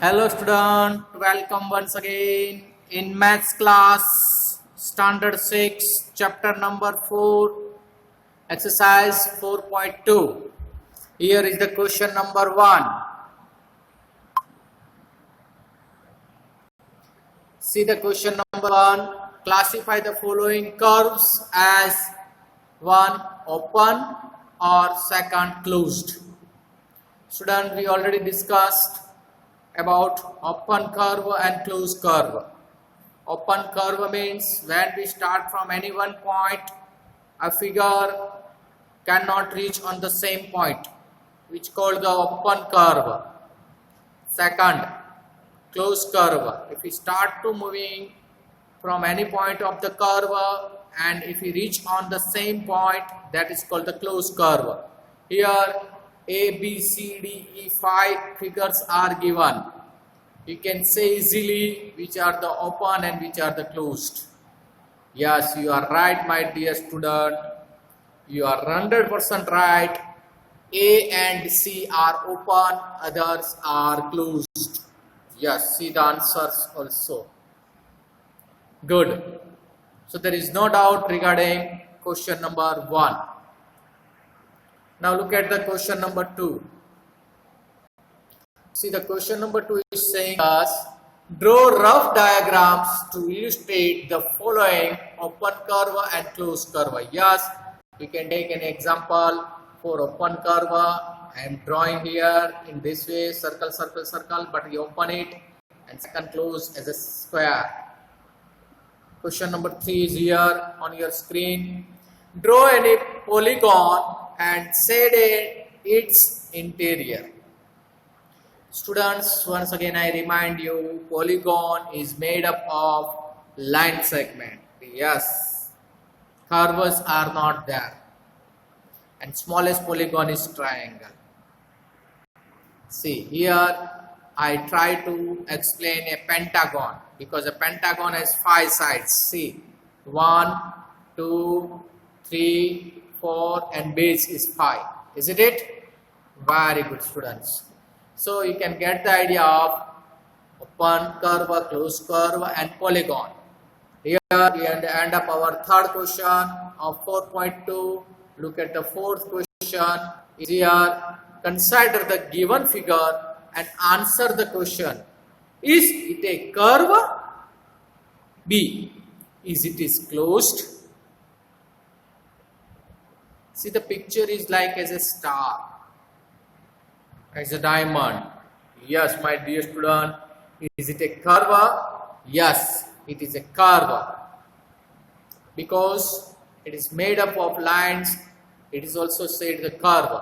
Hello student, welcome once again in maths class standard 6 chapter number 4 exercise 4.2. Here is the question number 1. See the question number 1. Classify the following curves as 1 open or second closed. Student, we already discussed about open curve and closed curve. Open curve means when we start from any one point, a figure cannot reach on the same point, which called the open curve. Second, closed curve. If we start to moving from any point of the curve and if we reach on the same point, that is called the closed curve. Here A, B, C, D, E, 5 figures are given. You can say easily which are the open and which are the closed. Yes, you are right, my dear student. You are 100% right. A and C are open, others are closed. Yes, see the answers also. Good. So there is no doubt regarding question number 1. Now look at the question number 2. See the question number 2 is saying us draw rough diagrams to illustrate the following open curve and closed curve. Yes, we can take an example for open curve. I am drawing here in this way, circle, circle, circle, but you open it and second close as a square. Question number 3 is here on your screen. Draw any polygon and shade its interior. Students, once again I remind you, polygon is made up of line segment. Yes, curves are not there. And smallest polygon is triangle. See, here I try to explain a pentagon because a pentagon has 5 sides. See, 1, 2, 3, 4 and base is 5. Isn't it? Very good, students. So you can get the idea of open curve, closed curve and polygon. Here we end up our third question of 4.2. Look at the fourth question. Here, consider the given figure and answer the question. Is it a curve? B. Is it closed? See, the picture is like as a star, as a diamond. Yes, my dear student. Is it a curve? Yes, it is a curve. Because it is made up of lines, it is also said the curve.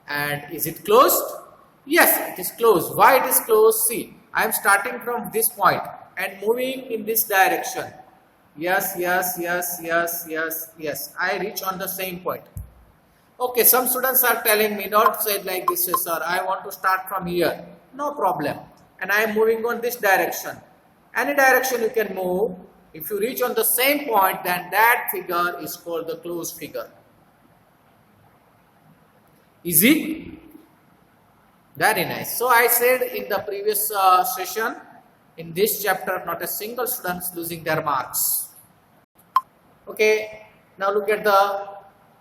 And is it closed? Yes, it is closed. Why it is closed? See, I am starting from this point and moving in this direction. Yes, yes, yes, yes, yes, yes. I reach on the same point. Okay, some students are telling me, don't say it like this, sir. I want to start from here. No problem. And I am moving on this direction. Any direction you can move. If you reach on the same point, then that figure is called the closed figure. Easy? Very nice. So I said in the previous session, in this chapter, not a single student is losing their marks. Okay, now look at the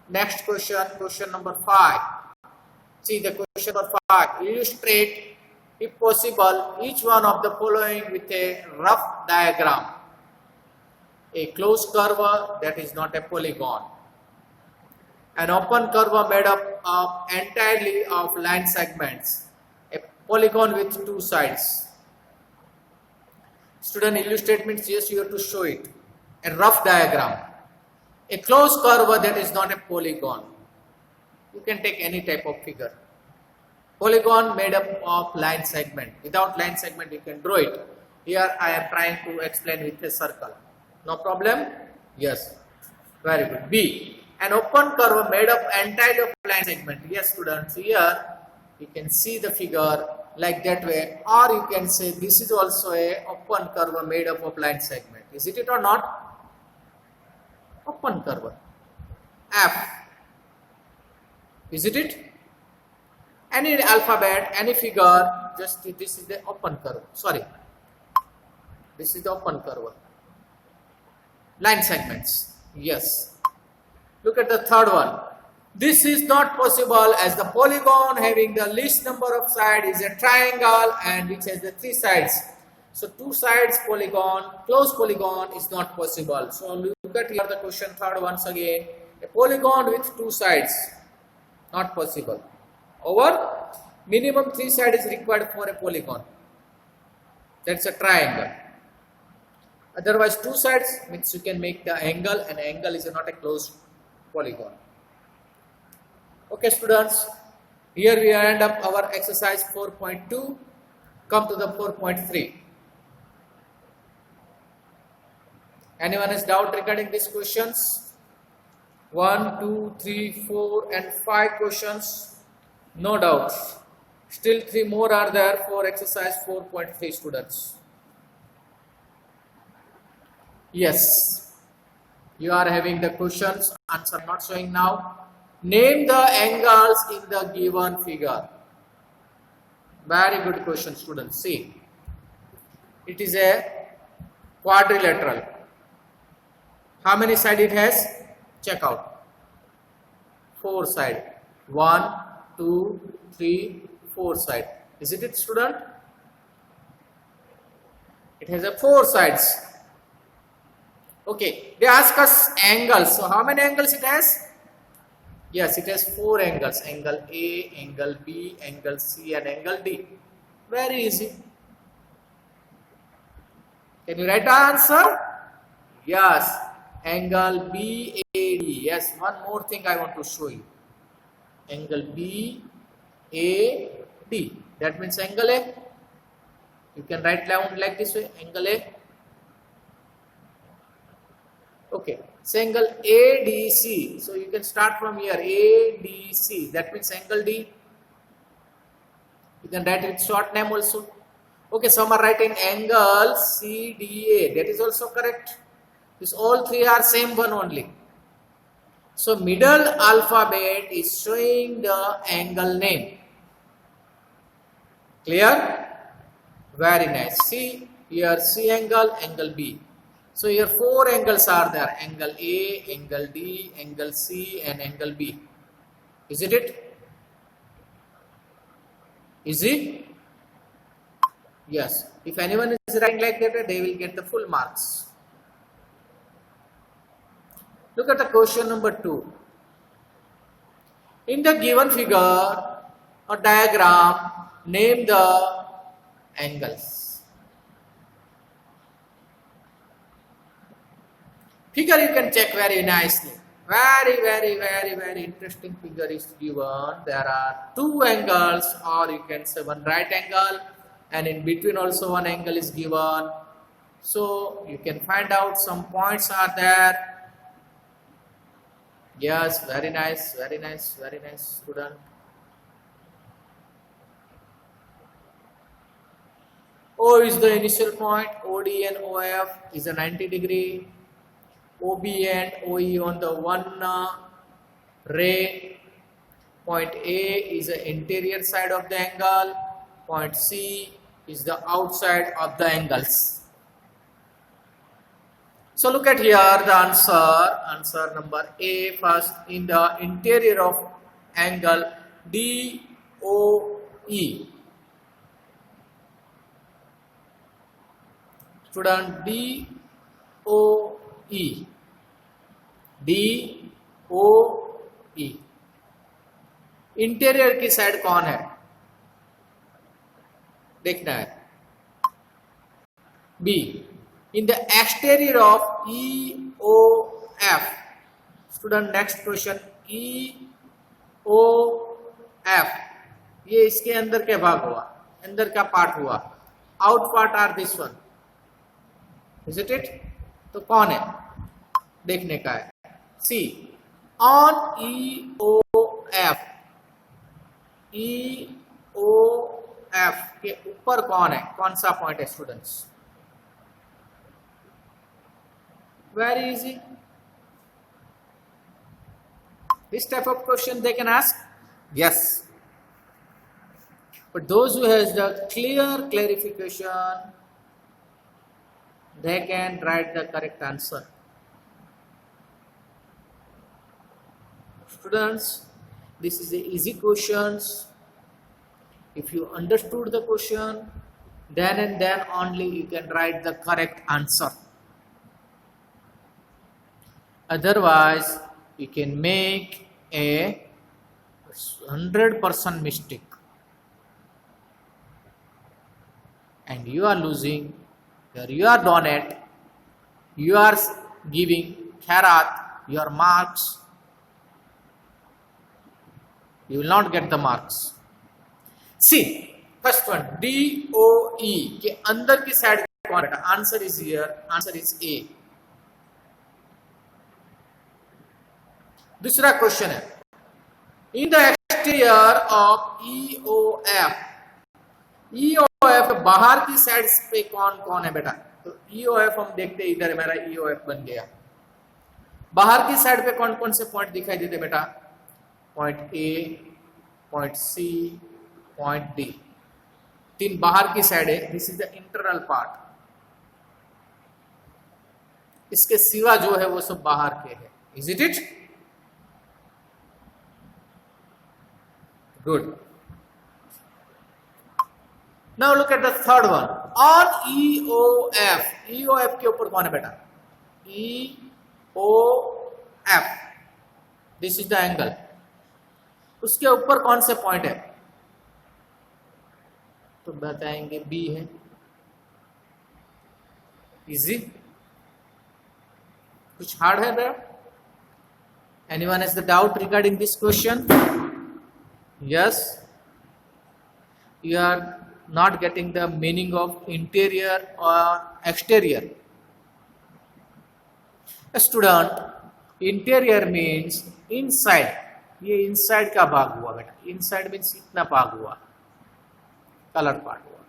next question, question number 5. See the question number 5. Illustrate, if possible, each one of the following with a rough diagram. A closed curve that is not a polygon. An open curve made up of entirely of line segments. A polygon with 2 sides. Student, illustrate means just you have to show it. A rough diagram. A closed curve that is not a polygon. You can take any type of figure. Polygon made up of line segment. Without line segment you can draw it. Here I am trying to explain with a circle. No problem? Yes. Very good. B. An open curve made up entirely of line segment. Yes, students. Here you can see the figure like that way, or you can say this is also a open curve made up of line segment. Is it or not? Open curve. F. Is it? any alphabet, any figure, just this is the open curve. Sorry, this is the open curve. Line segments. Yes. Look at the third one. This is not possible as the polygon having the least number of sides is a triangle and which has the 3 sides. So 2 sides polygon, closed polygon is not possible. So look at here the question third once again. A polygon with 2 sides, not possible. Over minimum 3 sides is required for a polygon. That's a triangle. Otherwise 2 sides means you can make the angle, and angle is not a closed polygon. Okay students, here we end up our exercise 4.2. Come to the 4.3. Anyone has doubt regarding these questions? 1, 2, 3, 4 and 5 questions. No doubt. Still 3 more are there for exercise 4.3 students. Yes. You are having the questions. Answer not showing now. Name the angles in the given figure. Very good question students. See. It is a quadrilateral. How many sides it has? Check out. 4 sides. 1, 2, 3, 4 sides. Isn't it student? It has a 4 sides. Okay. They ask us angles. So how many angles it has? Yes, it has 4 angles. Angle A, angle B, angle C and angle D. Very easy. Can you write the answer? Yes. Angle BAD. Yes, one more thing I want to show you. Angle BAD. That means angle A. You can write down like this way. Angle A. Okay. So angle ADC. So you can start from here. ADC. That means angle D. You can write it short name also. Okay. Some are writing angle CDA. That is also correct. These all 3 are same one only. So middle alphabet is showing the angle name. Clear? Very nice. See here C angle, angle B. So here 4 angles are there. Angle A, angle D, angle C and angle B. Is it? Is it? Yes. If anyone is writing like that, they will get the full marks. Look at the question number 2. In the given figure or diagram, name the angles. Figure you can check very nicely. Very interesting figure is given. There are 2 angles, or you can say one right angle, and in between also one angle is given. So you can find out some points are there. Yes, very nice student. O is the initial point. OD and OF is a 90 degree. OB and OE on the one ray. Point A is the interior side of the angle. Point C is the outside of the angles. So look at here the answer number A first. In the interior of angle DOE. Student DOE. DOE. Interior की side कौन है देखना है. Be in the exterior of EOF. Student next question. EOF ये इसके अंदर के भाग हुआ, अंदर का पार्ट हुआ. Out part are this one. Is it? तो कौन है देखने का है. सी ऑन EOF. EOF के ऊपर कौन है, कौन सा पॉइंट है students? Very easy. This type of question they can ask. Yes. But those who has the clear clarification, they can write the correct answer. Students, this is a easy questions. If you understood the question, then and then only you can write the correct answer. Otherwise, you can make a 100% mistake. And you are losing, or you are donate, you are giving kharat, your marks, you will not get the marks. See, first one, DOE के अंदर की side कौन बेटा? Answer is here. Answer is A. दूसरा question है, in the exterior of EOF, EOF बाहर की side पे कौन कौन है बेटा? तो EOF हम देखते हैं, इधर मेरा EOF बन गया. बाहर की साइड पे कौन कौन से पॉइंट दिखाई देते बेटा? Point A, point C, point D. तीन बाहर की साइड है. This is the internal part. इसके सिवा जो है वो सब बाहर के है. Is it? Good. Now look at the third one. On EOF, EOF के ऊपर कौन है बेटा? EOF, this is the angle. उसके ऊपर कौन से पॉइंट है? तो बताएंगे B है. इजी? कुछ हार्ड है बेटा? Anyone has the doubt regarding this question? Yes, you are not getting the meaning of interior और exterior. Student, interior means inside. ये इनसाइड का भाग हुआ बेटा. इनसाइड मीन्स इतना भाग हुआ, कलर पार्ट हुआ.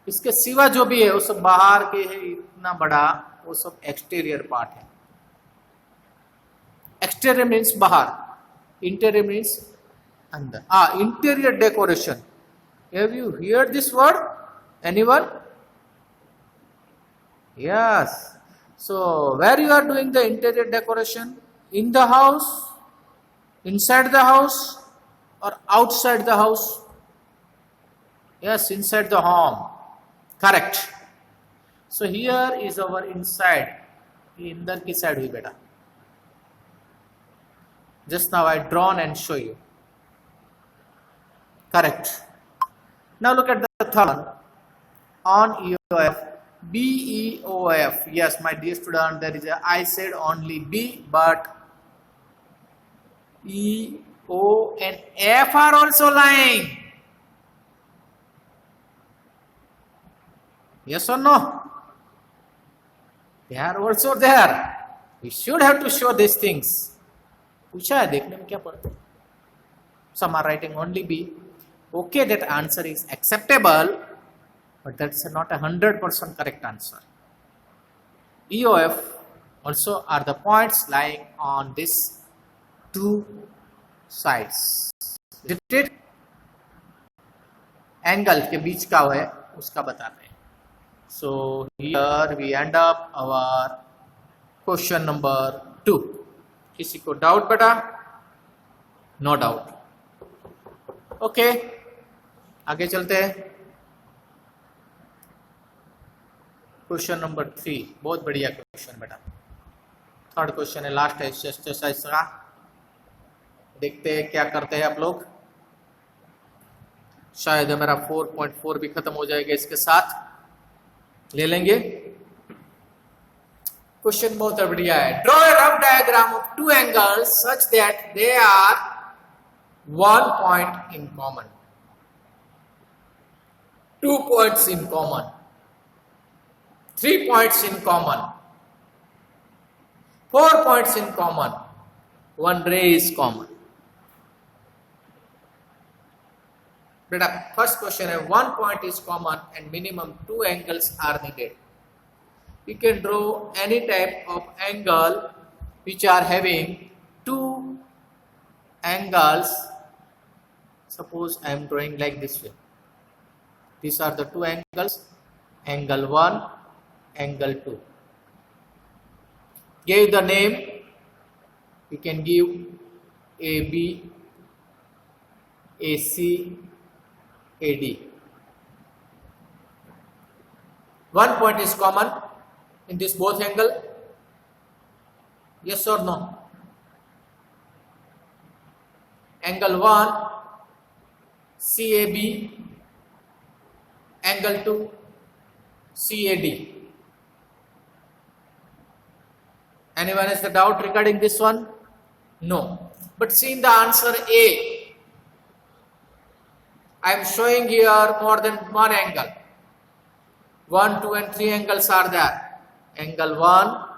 इसके सिवा जो भी है वो सब बाहर के है. इतना बड़ा वो सब एक्सटीरियर पार्ट है. एक्सटीरियर मीन्स बाहर, इंटीरियर मीन्स अंदर. Interior decoration. Have you hear this word? Anyone? Yes. So where you are doing the interior decoration? In the house, inside the house, or outside the house? Yes, inside the home. Correct. So here is our inside. अंदर की side हुई बेटा. Just now I drawn and show you. Correct. Now look at the third one. On EOF, BEOF. Yes, my dear student, there is a, I said only B, but E, O and F are also lying. Yes or no? They are also there. We should have to show these things. पूछा है, देखने में क्या पड़ता? Some are writing only B. Okay, that answer is acceptable, but that's not 100% correct answer. EOF also are the points lying on this two sides. Did it? Angle के बीच का है उसका बताते हैं. So here we end up our question number 2. किसी को doubt बेटा? No doubt. Okay, आगे चलते हैं. Question number 3. बहुत बढ़िया क्वेश्चन बेटा. थर्ड क्वेश्चन है, लास्ट है एक्सरसाइज का. देखते हैं क्या करते हैं आप लोग. शायद मेरा 4.4 भी खत्म हो जाएगा इसके साथ. ले लेंगे. क्वेश्चन बहुत बढ़िया है. Draw a rough diagram of two angles such that they are one point in common. 2 points in common, 3 points in common, 4 points in common, 1 ray is common. Beta, first question है, 1 point is common and minimum 2 angles are needed. You can draw any type of angle which are having 2 angles Suppose I am drawing like this way. These are the two angles, angle 1, angle 2. Give the name, you can give AB, AC, AD. One point is common in this both angle. Yes or no? Angle 1, CAB, angle 2, CAD. Anyone has the doubt regarding this one? No. But see in the answer A, I am showing here more than one angle. 1, 2 and 3 angles are there. Angle 1,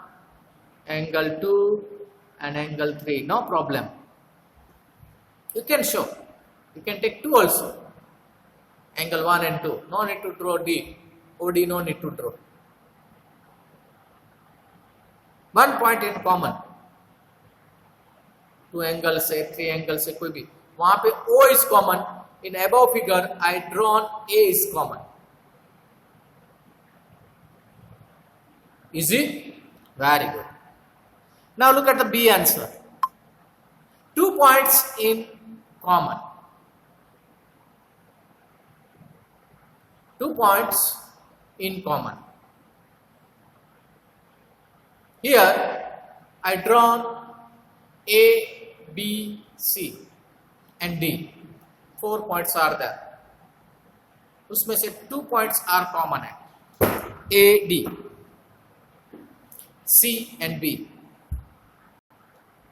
angle 2 and angle 3. No problem. You can show. You can take 2 also. Angle 1 and 2. No need to draw D. OD no need to draw. One point in common. 2 angles है, 3 angles है, कोई भी. वहाँ पे O is common. In above figure, I drawn A is common. Easy? Very good. Now look at the B answer. 2 points in common. 2 points in common. Here I drawn A, B, C and D. 4 points are there. उसमें से 2 points are common है. A, D, C and B.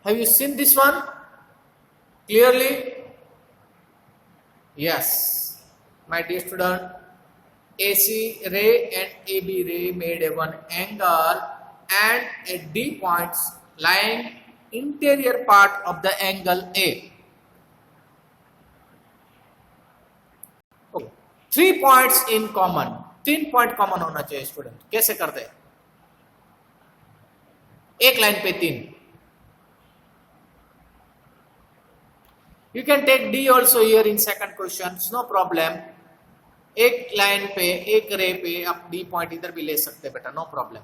Have you seen this one clearly? Yes, my dear student. AC ray and AB ray made a one angle and a D points lying interior part of the angle A. Okay. 3 points in common. 3 point common होना चाहिए student. कैसे करते हैं? एक line पे 3. You can take D also here in second question. No problem. एक line पे एक रे पे आप D पॉइंट इधर भी ले सकते बेटा. No problem.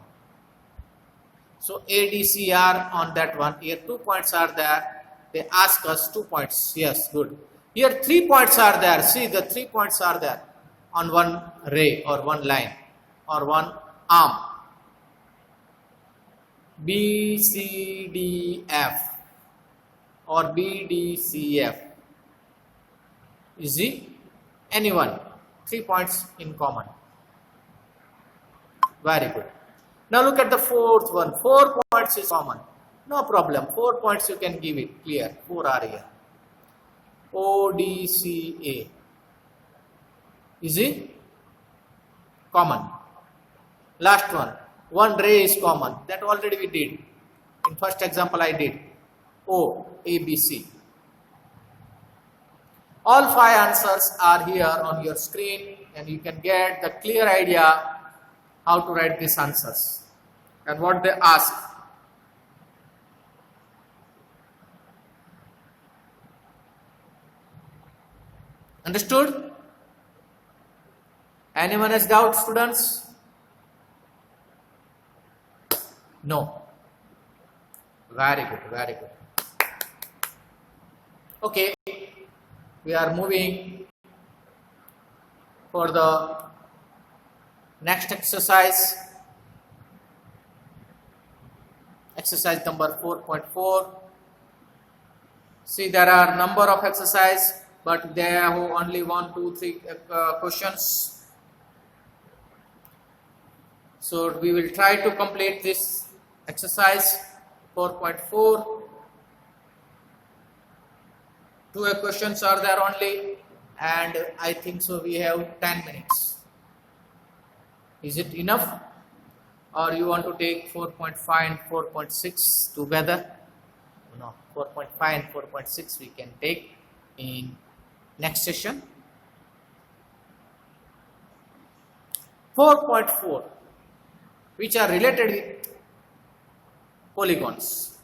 So ADCR on that one. Here 2 points are there. They ask us 2 points. Yes, good. Here 3 points are there. See, the 3 points are there on one ray or one line or one arm. B, C, D, F or B, D, C, F. Easy? Anyone? 3 points in common. Very good. Now look at the fourth one. 4 points is common. No problem. 4 points you can give it. Clear. 4 are here. O, D, C, A. Easy? Common. Last one. One ray is common. That already we did. In first example I did. O, A, B, C. All 5 answers are here on your screen and you can get the clear idea how to write these answers and what they ask. Understood? Anyone has doubt, students? No. Very good, very good. Okay, we are moving for the next exercise. Exercise number 4.4. See, there are number of exercises, but there are only 1, 2, 3 questions. So we will try to complete this exercise 4.4. 2 questions are there only, and I think so we have 10 minutes. Is it enough? Or you want to take 4.5 and 4.6 together? No, 4.5 and 4.6 we can take in next session. 4.4, which are related with polygons.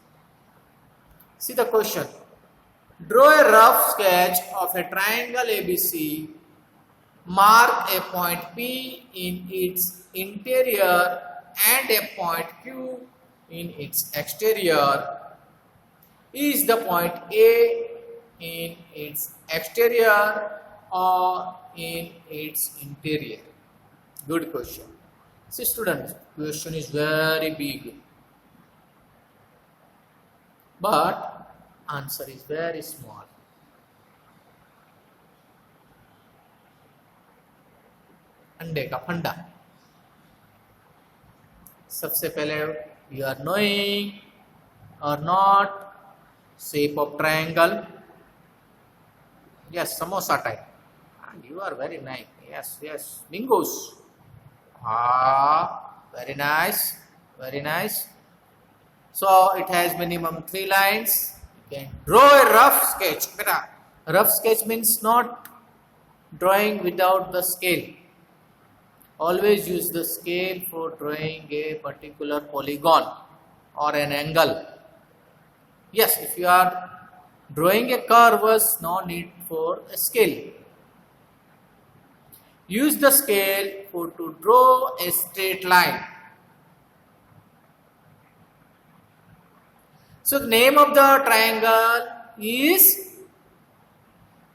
See the question. Draw a rough sketch of a triangle ABC. Mark a point P in its interior and a point Q in its exterior. Is the point A in its exterior or in its interior? Good question. See students, question is very big, but answer is very small. अंडे का फंडा. सबसे पहले you are knowing or not shape of triangle. Yes, samosa type. And you are very nice. Yes, bingos. Very nice, very nice. So it has minimum 3 lines. You can draw a rough sketch. Rough sketch means not drawing without the scale. Always use the scale for drawing a particular polygon or an angle. Yes, if you are drawing a curve, no need for a scale. Use the scale to draw a straight line. So the name of the triangle is,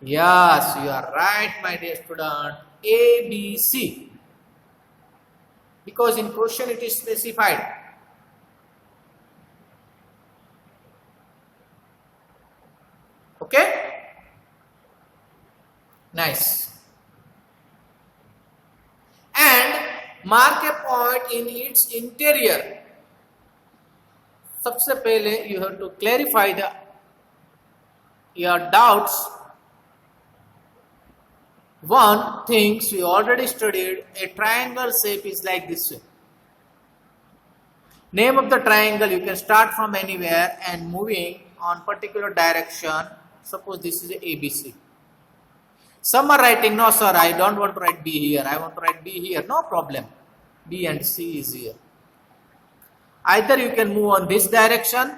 yes, you are right, my dear student, ABC. Because in question it is specified. Okay? Nice. And mark a point in its interior. सबसे पहले you have to clarify your doubts. One thing we already studied, a triangle shape is like this way. Name of the triangle, you can start from anywhere and moving on particular direction. Suppose this is ABC. Some are writing, no sir, I don't want to write B here, I want to write B here. No problem. B and C is here. Either you can move on this direction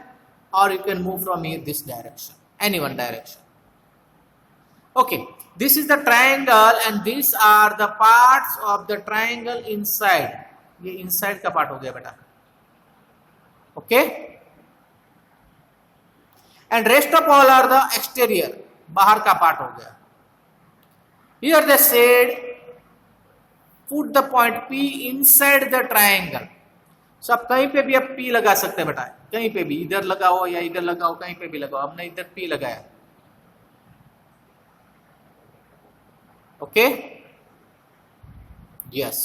or you can move from here this direction. Any one direction. Okay. This is the triangle and these are the parts of the triangle inside. ये inside का part हो गया बेटा. Okay? And rest of all are the exterior. बाहर का part हो गया. Here they said put the point P inside the triangle. So आप कहीं पे भी आप P लगा सकते हैं बेटा. कहीं पे भी, इधर लगाओ या इधर लगाओ, कहीं पे भी लगाओ. हमने इधर P लगाया. Okay? Yes.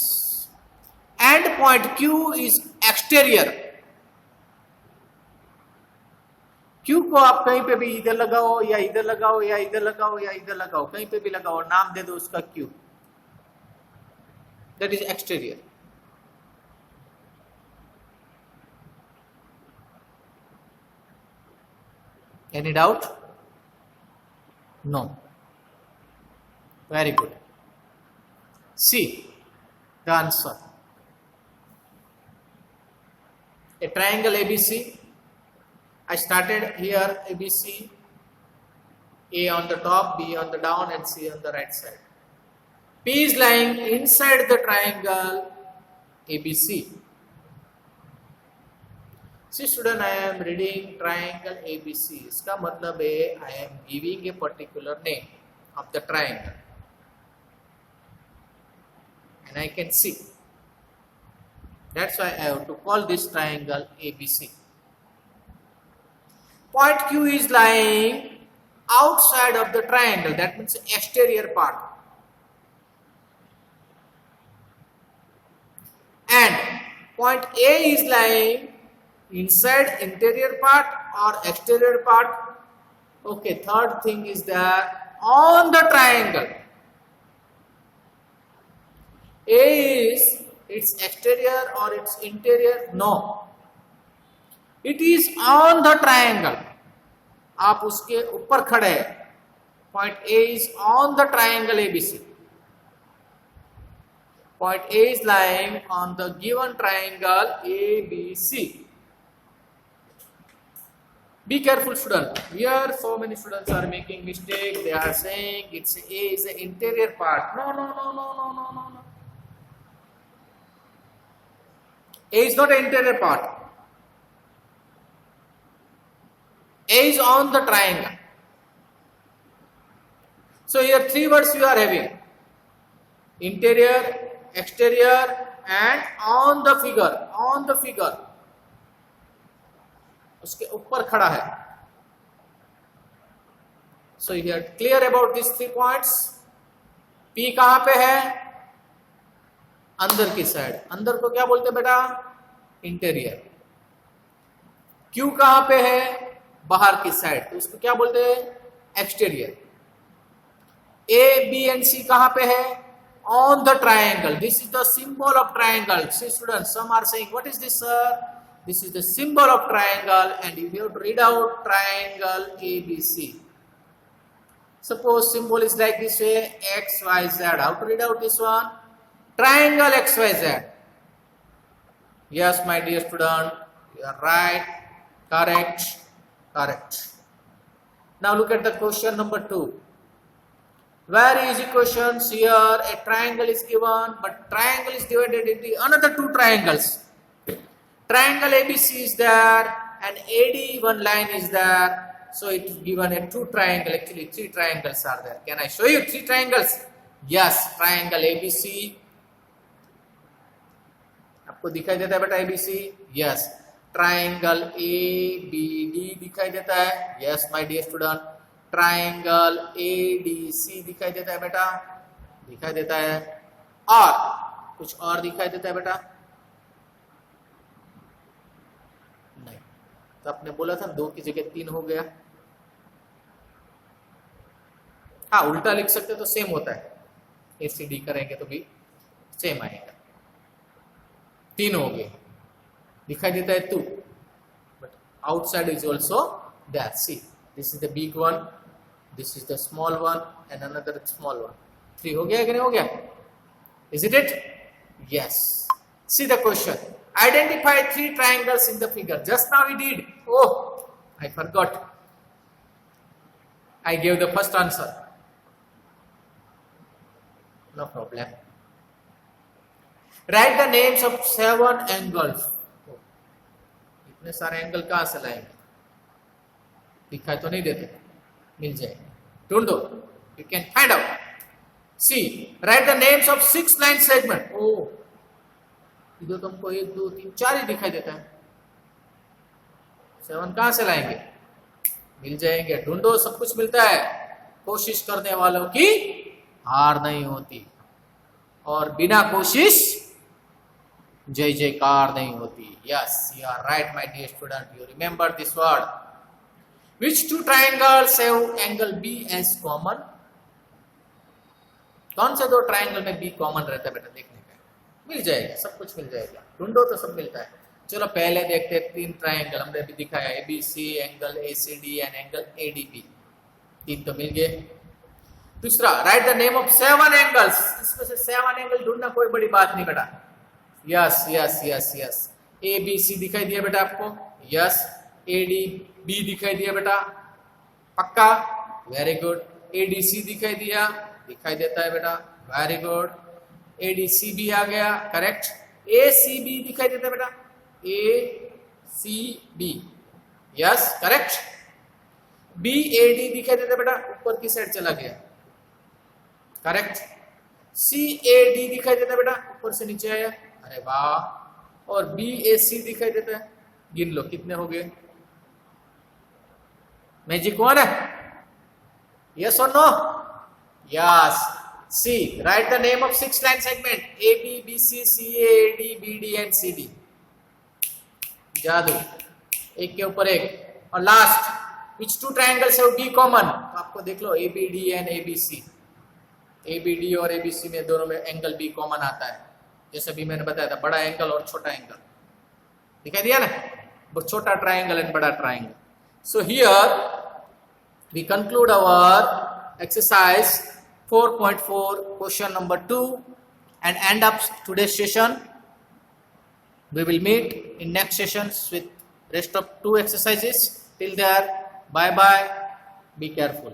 And point Q is exterior. Q को आप कहीं पे भी इधर लगाओ या इधर लगाओ या इधर लगाओ या इधर लगाओ, कहीं पे भी लगाओ, नाम दे दो उसका Q. That is exterior. Any doubt? No. Very good. C, the answer. A triangle ABC. I started here ABC. A on the top, B on the down and C on the right side. P is lying inside the triangle ABC. See student, I am reading triangle ABC. इसका मतलब है I am giving a particular name of the triangle. And I can see. That's why I have to call this triangle ABC. Point Q is lying outside of the triangle. That means exterior part. And point A is lying inside interior part or exterior part. Okay, third thing is that on the triangle. A is its exterior or its interior? No. It is on the triangle. आप उसके ऊपर खड़े हैं. Point A is on the triangle ABC. Point A is lying on the given triangle ABC. Be careful, student. Here, so many students are making mistake. They are saying it's A is the interior part. No, no, no, no, no, no, no, no. A is not an interior part. A is on the triangle. So here three words you are having: interior, exterior, and on the figure. On the figure. उसके ऊपर खड़ा है. So here clear about these 3 points. P कहां पे है? अंदर की side. अंदर को क्या बोलते हैं बेटा? इंटीरियर. Q कहां पे है? बाहर की साइड. तो उसको क्या बोलते हैं? Exterior. A, B and C कहां पे है? On the triangle. This is the symbol of triangle. See students, some are saying, what is this, sir? This is the symbol of triangle, and you have to read out triangle ABC. Suppose symbol is like this way, X, Y, Z. How to read out this one? Triangle X, Y, Z. Yes, my dear student, you are right. Correct. Correct. Now look at the question number 2. Very easy questions. Here a triangle is given, but triangle is divided into another 2 triangles. Triangle ABC is there and AD one line is there. So it is given a 2 triangle. Actually 3 triangles are there. Can I show you 3 triangles? Yes, triangle ABC. आपको दिखाई देता है बेटा ABC? Yes. Triangle ABD दिखाई देता है? Yes, my dear student. Triangle ADC दिखाई देता है बेटा? दिखाई देता है. और कुछ और दिखाई देता है बेटा? नहीं. तो आपने बोला था 2 की जगह 3 हो गया. हाँ, उल्टा लिख सकते तो सेम होता है. ACD करेंगे तो भी सेम आएगा. 3 हो गए. दिखाई देता है 2. But outside is also there. See, this is the big one, this is the small one and another small one. 3 हो गया कि नहीं हो गया? Is it it? Yes. See the question. Identify 3 triangles in the figure. Just now we did. Oh, I forgot. I gave the first answer. No problem. Write the names of 7 angles. Oh, इतने सारे angle कहां से लाएंगे? दिखाई तो नहीं देते. मिल जाएगा. ढूंढो. You can find out. See, write the names of 6 line segment. Oh, इधर तुमको 1, 2, 3, 4 ही दिखाई देता है. 7 कहां से लाएंगे? मिल जाएंगे. ढूंढो, सब कुछ मिलता है. कोशिश करने वालों की हार नहीं होती और बिना कोशिश जय जयकार नहीं होती. Yes, you are right, my dear student. You remember this word. Which 2 triangles have angle B as common? कौन से 2 ट्रायंगल में B कॉमन रहता है बेटा? देखने का. मिल जाएगा, सब कुछ मिल जाएगा. ढूंढो तो सब मिलता है. चलो पहले देखते हैं 3 ट्रायंगल. हमने भी दिखाया ABC, angle ACD and angle ADB. 3 तो मिल गए. दूसरा, right the name of 7 angles. इसमें से 7 एंगल ढूंढना कोई बड़ी बात नहीं बेटा. Yes yes yes yes. ABC दिखाई दिया बेटा आपको? यस. ADB दिखाई दिया बेटा? पक्का? Very good. ADC दिखाई दिया? दिखाई देता है बेटा? Very good. ADCB आ गया? करेक्ट. ACB दिखाई देता है बेटा? ACB. Yes, correct. BAD दिखाई देता है बेटा? ऊपर की साइड चला गया. करेक्ट. CAD दिखाई देता है बेटा? ऊपर से नीचे आया. अरे वाह. और BAC दिखाई देता है? गिन लो कितने हो गए. मैजिक कौन है? यस और no? Yes. C. Write the name of 6 line segment. AB, BC, CA, AD, BD and CD. जादू. एक के ऊपर एक. और last. Which 2 triangles have B common? आपको देख लो ABD and ABC. ABD और ABC में दोनों में एंगल B कॉमन आता है. जैसे भी मैंने बताया था, बड़ा एंगल और छोटा एंगल. दिखाई दिया ना? वो छोटा ट्रायंगल एंड बड़ा triangle. So here we conclude our exercise 4.4 question number 2 and end up today's session. We will meet in next sessions with rest of 2 exercises. Till there, bye bye. Be careful.